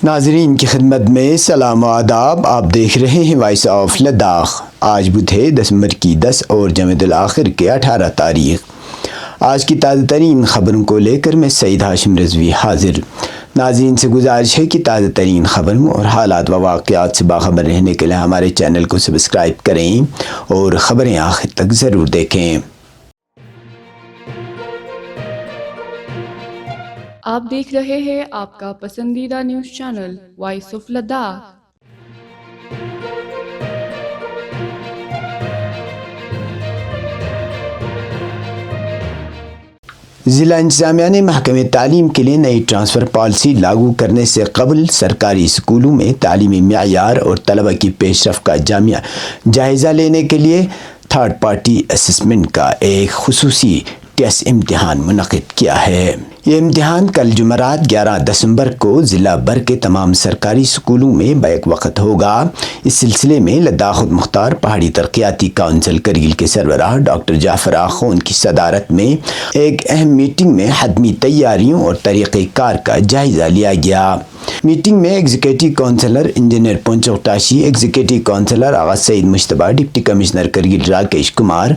ناظرین کی خدمت میں سلام و آداب۔ آپ دیکھ رہے ہیں وائس آف لداخ۔ آج بدھ ہے دسمبر کی 10 اور جمادی الاخر کے 18 تاریخ۔ آج کی تازہ ترین خبروں کو لے کر میں سعید ہاشم رضوی حاضر۔ ناظرین سے گزارش ہے کہ تازہ ترین خبروں اور حالات و واقعات سے باخبر رہنے کے لیے ہمارے چینل کو سبسکرائب کریں اور خبریں آخر تک ضرور دیکھیں۔ آپ دیکھ رہے ہیں آپ کا پسندیدہ news channel voice of Ladakh. ضلع انتظامیہ نے محکمہ تعلیم کے لیے نئی ٹرانسفر پالیسی لاگو کرنے سے قبل سرکاری اسکولوں میں تعلیمی معیار اور طلبہ کی پیش رفت کا جائزہ لینے کے لیے تھرڈ پارٹی اسسمنٹ کا ایک خصوصی ٹیسٹ امتحان منعقد کیا ہے۔ یہ امتحان کل جمعرات 11 دسمبر کو ضلع بھر کے تمام سرکاری اسکولوں میں بیک وقت ہوگا۔ اس سلسلے میں لداخ خود مختار پہاڑی ترقیاتی کونسل کرگل کے سربراہ ڈاکٹر جعفر آخون کی صدارت میں ایک اہم میٹنگ میں حتمی تیاریوں اور طریقہ کار کا جائزہ لیا گیا۔ میٹنگ میں executive councillor engineer Puncho Tashi, executive councillor Agha Saeed مشتبہ، deputy commissioner Kargil Rakesh Kumar,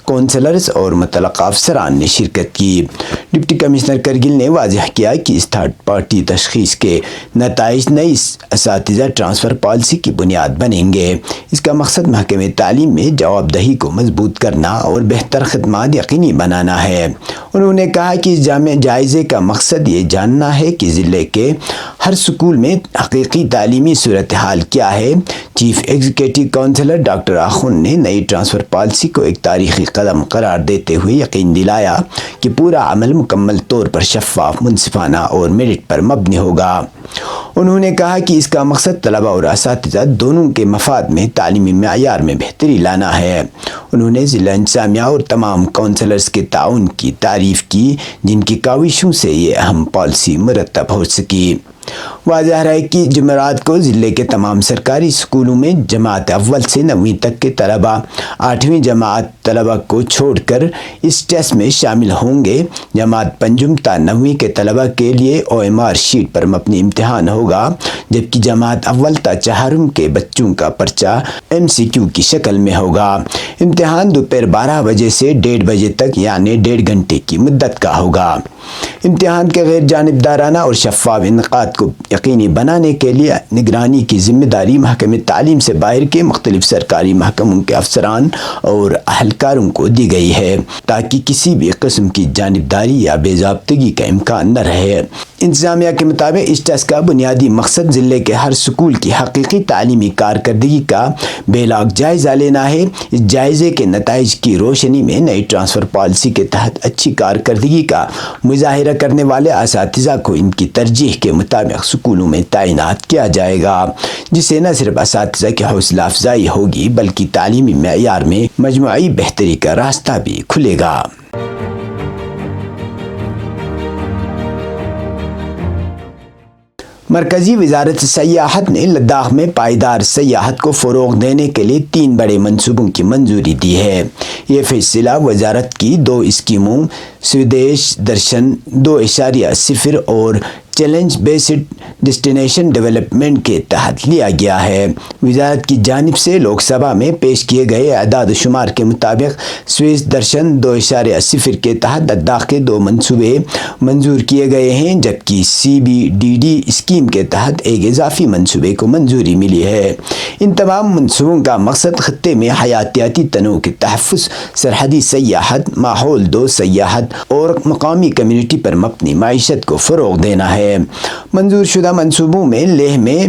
councillors اور متعلقہ افسران نے شرکت کی۔ ڈپٹی کمشنر کرگل نے واضح کیا کہ اس تھرڈ پارٹی تشخیص کے نتائج نئی اساتذہ ٹرانسفر پالیسی کی بنیاد بنیں گے۔ اس کا مقصد محکمہ تعلیم میں جواب دہی کو مضبوط کرنا اور بہتر خدمات یقینی بنانا ہے۔ انہوں نے کہا کہ اس جائزے کا مقصد یہ جاننا ہے کہ ضلع کے ہر اسکول میں حقیقی تعلیمی صورتحال کیا ہے۔ چیف ایگزیکٹو کونسلر ڈاکٹر آخون نے نئی ٹرانسفر پالیسی کو ایک تاریخی قدم قرار دیتے ہوئے یقین دلایا کہ پورا عمل مکمل طور پر شفاف، منصفانہ اور میرٹ پر مبنی ہوگا۔ انہوں نے کہا کہ اس کا مقصد طلبہ اور اساتذہ دونوں کے مفاد میں تعلیمی معیار میں بہتری لانا ہے۔ انہوں نے ضلع انتظامیہ اور تمام کونسلرز کے تعاون کی تعریف کی جن کی کاوشوں سے یہ اہم پالیسی مرتب ہو سکی۔ واضح رہے کہ جمعرات کو ضلع کے تمام سرکاری اسکولوں میں جماعت اول سے 9ویں تک کے طلبہ 8ویں جماعت طلبہ کو چھوڑ کر اس ٹیسٹ میں شامل ہوں گے۔ جماعت پنجم تا 9ویں کے طلبہ کے لیے OMR شیٹ پر مبنی امتحان ہوگا، جبکہ جماعت اول تا 4ویں کے بچوں کا پرچہ MCQ کی شکل میں ہوگا۔ امتحان دوپہر 12 بجے سے 1:30 بجے تک یعنی 1.5 گھنٹے کی مدت کا ہوگا۔ امتحان کے غیر جانبدارانہ اور شفاف انعقاد کو یقینی بنانے کے لیے نگرانی کی ذمہ داری محکمہ تعلیم سے باہر کے مختلف سرکاری محکموں کے افسران اور اہلکاروں کو دی گئی ہے تاکہ کسی بھی قسم کی جانبداری یا بے ضابطگی کا امکان نہ رہے۔ انتظامیہ کے مطابق اس ٹیسٹ کا بنیادی مقصد ضلع کے ہر اسکول کی حقیقی تعلیمی کارکردگی کا بے لاگ جائزہ لینا ہے۔ اس جائزے کے نتائج کی روشنی میں نئی ٹرانسفر پالیسی کے تحت اچھی کارکردگی کا مظاہرہ کرنے والے اساتذہ کو ان کی ترجیح کے مطابق اسکولوں میں تعینات کیا جائے گا، جس سے نہ صرف اساتذہ کی حوصلہ افزائی ہوگی بلکہ تعلیمی معیار میں مجموعی بہتری کا راستہ بھی کھلے گا۔ مرکزی وزارت سیاحت نے لداخ میں پائیدار سیاحت کو فروغ دینے کے لیے 3 بڑے منصوبوں کی منظوری دی ہے۔ یہ فیصلہ وزارت کی 2 اسکیموں سودیش درشن 2.0 اور چیلنج بیسڈ ڈیسٹینیشن ڈیولپمنٹ کے تحت لیا گیا ہے۔ وزارت کی جانب سے لوک سبھا میں پیش کیے گئے اعداد و شمار کے مطابق سویش درشن 2.0 کے تحت لداخ کے 2 منصوبے منظور کیے گئے ہیں، جبکہ CBDD اسکیم کے تحت ایک اضافی منصوبے کو منظوری ملی ہے۔ ان تمام منصوبوں کا مقصد خطے میں حیاتیاتی تنوع کے تحفظ، سرحدی سیاحت، ماحول دوست سیاحت اور مقامی کمیونٹی پر مبنی معیشت کو فروغ دینا ہے۔ منظور شدہ منصوبوں میں لیہ میں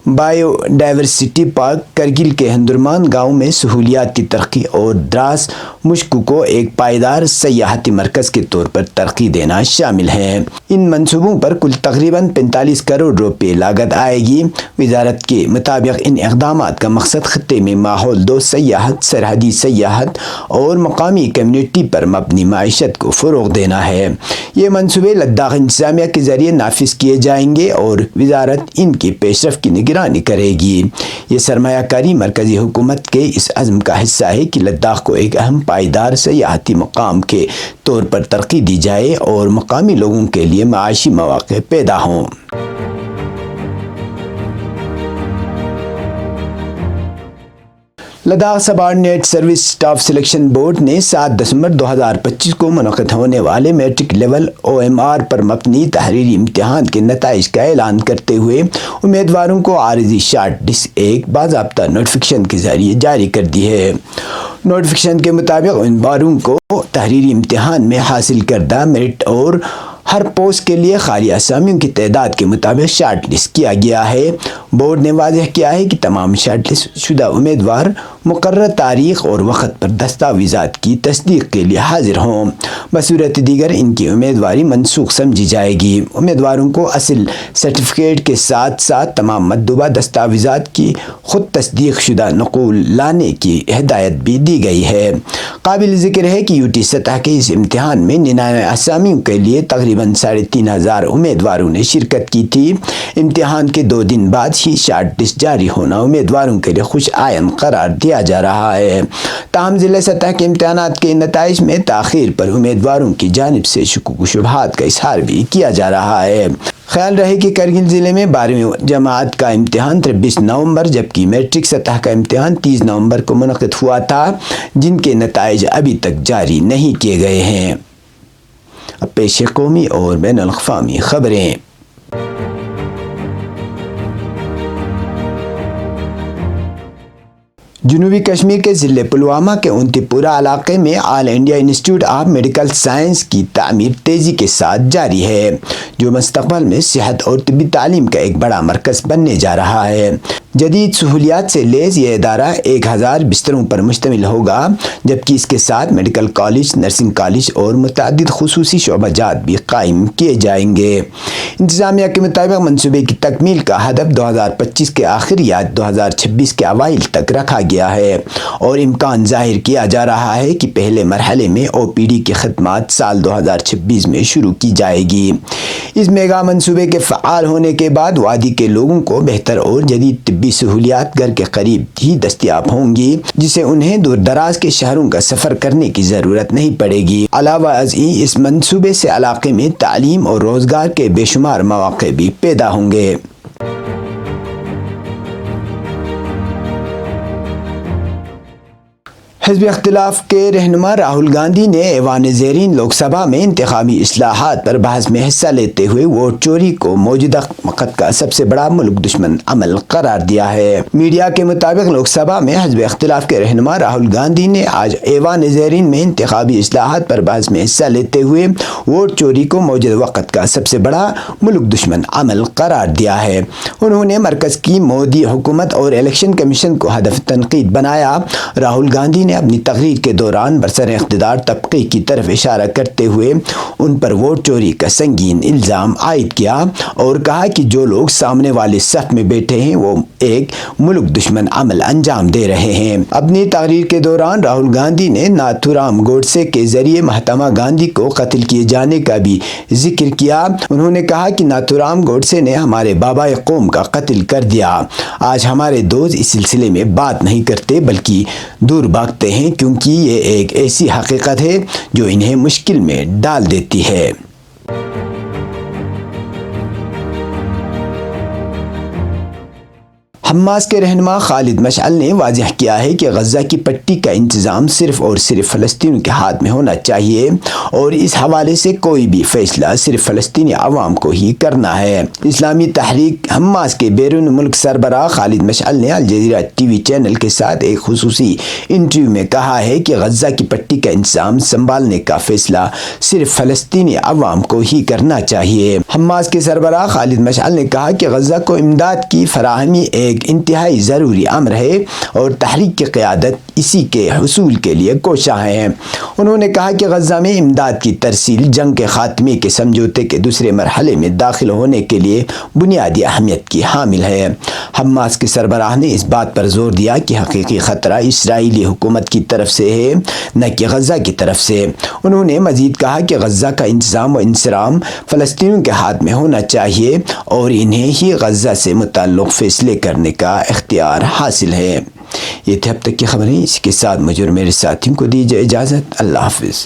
بائیو ڈائیورسٹی پارک، کرگل کے ہندرمان گاؤں میں سہولیات کی ترقی اور دراس مشکو کو ایک پائیدار سیاحتی مرکز کے طور پر ترقی دینا شامل ہیں۔ ان منصوبوں پر کل تقریباً 45 کروڑ روپے لاگت آئے گی۔ وزارت کے مطابق ان اقدامات کا مقصد خطے میں ماحول دوست سیاحت، سرحدی سیاحت اور مقامی کمیونٹی پر مبنی معیشت کو فروغ دینا ہے۔ یہ منصوبے لداخ انتظامیہ کے ذریعے نافذ کیے جائیں گے اور وزارت ان کی پیش رفت کی نگرانی کرے گی۔ یہ سرمایہ کاری مرکزی حکومت کے اس عزم کا حصہ ہے کہ لداخ کو ایک اہم پائیدار سیاحتی مقام کے طور پر ترقی دی جائے اور مقامی لوگوں کے لیے معاشی مواقع پیدا ہوں۔ Ladakh subordinate service staff selection board نے 7 دسمبر 2025 کو منعقد ہونے والے میٹرک لیول OMR پر مبنی تحریری امتحان کے نتائج کا اعلان کرتے ہوئے امیدواروں کو عارضی شارٹ لسٹ ایک باضابطہ نوٹیفیکیشن کے ذریعے جاری کر دی ہے۔ نوٹیفیکیشن کے مطابق امیدواروں کو تحریری امتحان میں حاصل کردہ میرٹ اور ہر پوسٹ کے لیے خالی اسامیوں کی تعداد کے مطابق شارٹ لسٹ کیا گیا ہے۔ بورڈ نے واضح کیا ہے کہ تمام شارٹ لسٹ شدہ امیدوار مقررہ تاریخ اور وقت پر دستاویزات کی تصدیق کے لیے حاضر ہوں۔ بصورت دیگر ان کی امیدواری منسوخ سمجھی جائے گی۔ امیدواروں کو اصل سرٹیفکیٹ کے ساتھ ساتھ تمام مطلوبہ دستاویزات کی خود تصدیق شدہ نقول لانے کی ہدایت بھی دی گئی ہے۔ قابل ذکر ہے کہ UT سطح کے اس امتحان میں 99 اسامیوں کے لیے تقریباً 3500 امیدواروں نے شرکت کی تھی۔ امتحان کے 2 دن بعد ہی شارٹ لسٹ جاری ہونا امیدواروں کے لیے خوش آئند قرار دیا جا رہا ہے۔ تاہم ضلع سطح کے امتحانات کے نتائج میں تاخیر پر امیدواروں کی جانب سے شکوک و شبہات کا اظہار بھی کیا جا رہا ہے۔ خیال رہے کہ کرگل ضلع میں 12ویں جماعت کا امتحان 23 نومبر جبکہ میٹرک سطح کا امتحان 30 نومبر کو منعقد ہوا تھا، جن کے نتائج ابھی تک جاری نہیں کیے گئے ہیں۔ اب پیش قومی اور بین الاقوامی خبریں۔ جنوبی کشمیر کے ضلع پلوامہ کے اونتی پورہ علاقے میں all India institute of medical science کی تعمیر تیزی کے ساتھ جاری ہے، جو مستقبل میں صحت اور طبی تعلیم کا ایک بڑا مرکز بننے جا رہا ہے۔ جدید سہولیات سے لیس یہ ادارہ 1000 بستروں پر مشتمل ہوگا، جبکہ اس کے ساتھ میڈیکل کالج، نرسنگ کالج اور متعدد خصوصی شعبہ جات بھی قائم کیے جائیں گے۔ انتظامیہ کے مطابق منصوبے کی تکمیل کا ہدف 2025 کے آخر یا 2026 کے اوائل تک رکھا گیا ہے، اور امکان ظاہر کیا جا رہا ہے کہ پہلے مرحلے میں OPD کی خدمات سال 2026 میں شروع کی جائے گی۔ اس میگا منصوبے کے فعال ہونے کے بعد وادی کے لوگوں کو بہتر اور جدید طبی سہولیات گھر کے قریب ہی دستیاب ہوں گی، جسے انہیں دور دراز کے شہروں کا سفر کرنے کی ضرورت نہیں پڑے گی۔ علاوہ ازیں اس منصوبے سے علاقے میں تعلیم اور روزگار کے بے شمار مواقع بھی پیدا ہوں گے۔ حزب اختلاف کے رہنما راہل گاندھی نے ایوان زیرین لوک سبھا میں انتخابی اصلاحات پر بحث میں حصہ لیتے ہوئے ووٹ چوری کو موجودہ وقت کا سب سے بڑا ملک دشمن عمل قرار دیا ہے۔ میڈیا کے مطابق لوک سبھا میں حزب اختلاف کے رہنما راہل گاندھی نے آج ایوان زیرین میں انتخابی اصلاحات پر بحث میں حصہ لیتے ہوئے ووٹ چوری کو موجودہ وقت کا سب سے بڑا ملک دشمن عمل قرار دیا ہے۔ انہوں نے مرکز کی مودی حکومت اور الیکشن کمیشن کو ہدف تنقید بنایا۔ راہل گاندھی نے اپنی تقریر کے دوران برسر اقتدار طبقے کی طرف اشارہ کرتے ہوئے ان پر ووٹ چوری کا سنگین الزام عائد کیا اور کہا کہ جو لوگ سامنے والے صف میں بیٹھے ہیں وہ ایک ملک دشمن عمل انجام دے رہے ہیں۔ اپنی تقریر کے دوران راہل گاندھی نے ناتھورام گوڈسے کے ذریعے مہاتما گاندھی کو قتل کیے جانے کا بھی ذکر کیا۔ انہوں نے کہا کہ ناتھورام گوڈسے نے ہمارے بابا قوم کا قتل کر دیا۔ آج ہمارے دوست اس سلسلے میں بات نہیں کرتے بلکہ دور بھاگتے ہیں، کیونکہ یہ ایک ایسی حقیقت ہے جو انہیں مشکل میں ڈال دیتی ہے۔ حماس کے رہنما خالد مشعل نے واضح کیا ہے کہ غزہ کی پٹی کا انتظام صرف اور صرف فلسطینیوں کے ہاتھ میں ہونا چاہیے اور اس حوالے سے کوئی بھی فیصلہ صرف فلسطینی عوام کو ہی کرنا ہے۔ اسلامی تحریک حماس کے بیرون ملک سربراہ خالد مشعل نے الجزیرہ TV چینل کے ساتھ ایک خصوصی انٹرویو میں کہا ہے کہ غزہ کی پٹی کا انتظام سنبھالنے کا فیصلہ صرف فلسطینی عوام کو ہی کرنا چاہیے۔ حماس کے سربراہ خالد مشعل نے کہا کہ غزہ کو امداد کی فراہمی ایک انتہائی ضروری امر ہے اور تحریک کی قیادت اسی کے حصول کے لیے کوشاں ہے۔ انہوں نے کہا کہ غزہ میں امداد کی ترسیل جنگ کے خاتمے کے سمجھوتے کے دوسرے مرحلے میں داخل ہونے کے لیے بنیادی اہمیت کی حامل ہے۔ حماس کے سربراہ نے اس بات پر زور دیا کہ حقیقی خطرہ اسرائیلی حکومت کی طرف سے ہے، نہ کہ غزہ کی طرف سے۔ انہوں نے مزید کہا کہ غزہ کا انتظام و انصرام فلسطینیوں کے ہاتھ میں ہونا چاہیے اور انہیں ہی غزہ سے متعلق فیصلے کرنے کا اختیار حاصل ہے۔ یہ تھی اب تک کی خبریں، اس کے ساتھ مجھے اور میرے ساتھیوں کو دیجیے اجازت۔ اللہ حافظ۔